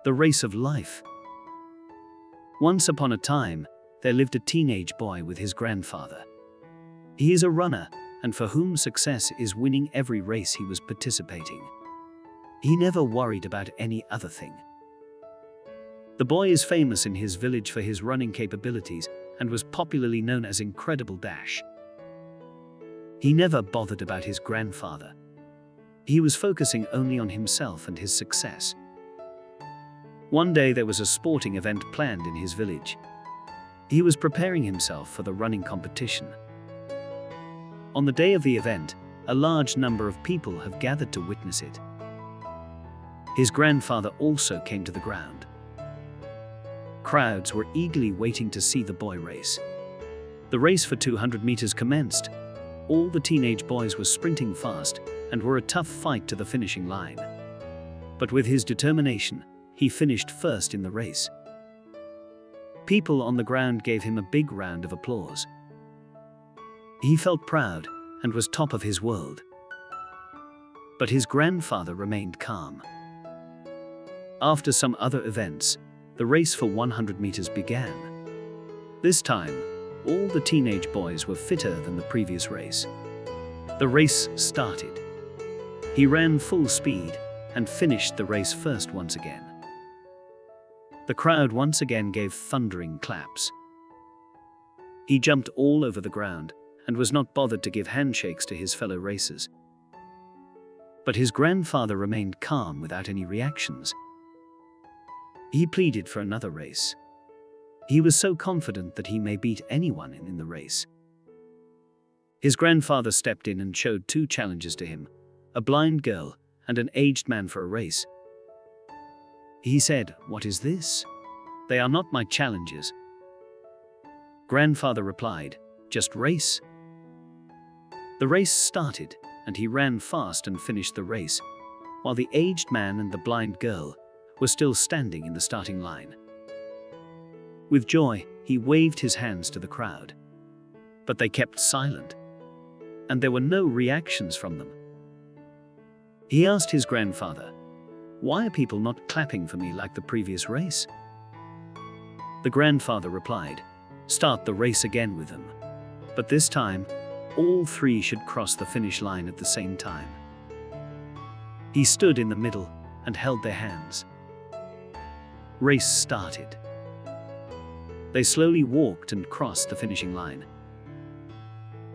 The race of life. Once upon a time, there lived a teenage boy with his grandfather. He is a runner, and for whom success is winning every race he was participating. He never worried about any other thing. The boy is famous in his village for his running capabilities and was popularly known as Incredible Dash. He never bothered about his grandfather. He was focusing only on himself and his success. One day there was a sporting event planned in his village. He was preparing himself for the running competition. On the day of the event, a large number of people have gathered to witness it. His grandfather also came to the ground. Crowds were eagerly waiting to see the boy race. The race for 200 meters commenced. All the teenage boys were sprinting fast and were a tough fight to the finishing line. But with his determination, he finished first in the race. People on the ground gave him a big round of applause. He felt proud and was top of his world. But his grandfather remained calm. After some other events, the race for 100 meters began. This time, all the teenage boys were fitter than the previous race. The race started. He ran full speed and finished the race first once again. The crowd once again gave thundering claps. He jumped all over the ground and was not bothered to give handshakes to his fellow racers. But his grandfather remained calm without any reactions. He pleaded for another race. He was so confident that he may beat anyone in the race. His grandfather stepped in and showed two challenges to him, a blind girl and an aged man for a race. He said, "What is this? They are not my challenges." Grandfather replied, "Just race." The race started, and he ran fast and finished the race, while the aged man and the blind girl were still standing in the starting line. With joy, he waved his hands to the crowd. But they kept silent, and there were no reactions from them. He asked his grandfather, "Why are people not clapping for me like the previous race?" The grandfather replied, "Start the race again with them. But this time, all three should cross the finish line at the same time." He stood in the middle and held their hands. Race started. They slowly walked and crossed the finishing line.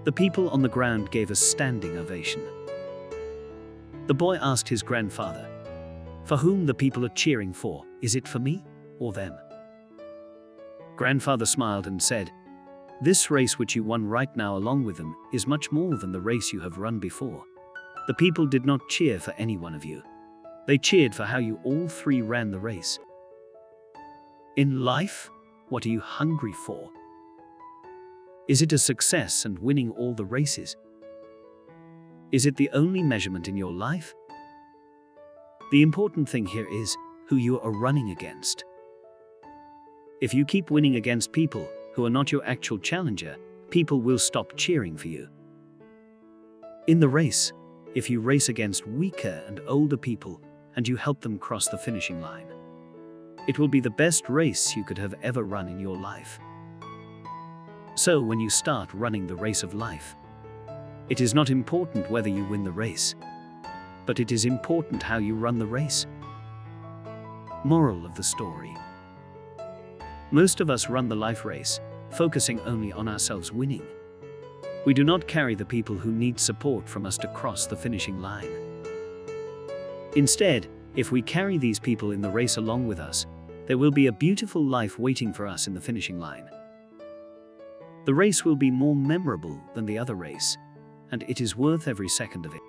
The people on the ground gave a standing ovation. The boy asked his grandfather, "For whom the people are cheering for, is it for me or them?" Grandfather smiled and said, "This race which you won right now along with them is much more than the race you have run before. The people did not cheer for any one of you. They cheered for how you all three ran the race. In life, what are you hungry for? Is it a success and winning all the races? Is it the only measurement in your life? The important thing here is who you are running against. If you keep winning against people who are not your actual challenger, people will stop cheering for you. In the race, if you race against weaker and older people and you help them cross the finishing line, it will be the best race you could have ever run in your life. So when you start running the race of life, it is not important whether you win the race, but it is important how you run the race. Moral of the story: most of us run the life race, focusing only on ourselves winning. We do not carry the people who need support from us to cross the finishing line. Instead, if we carry these people in the race along with us, there will be a beautiful life waiting for us in the finishing line. The race will be more memorable than the other race, and it is worth every second of it.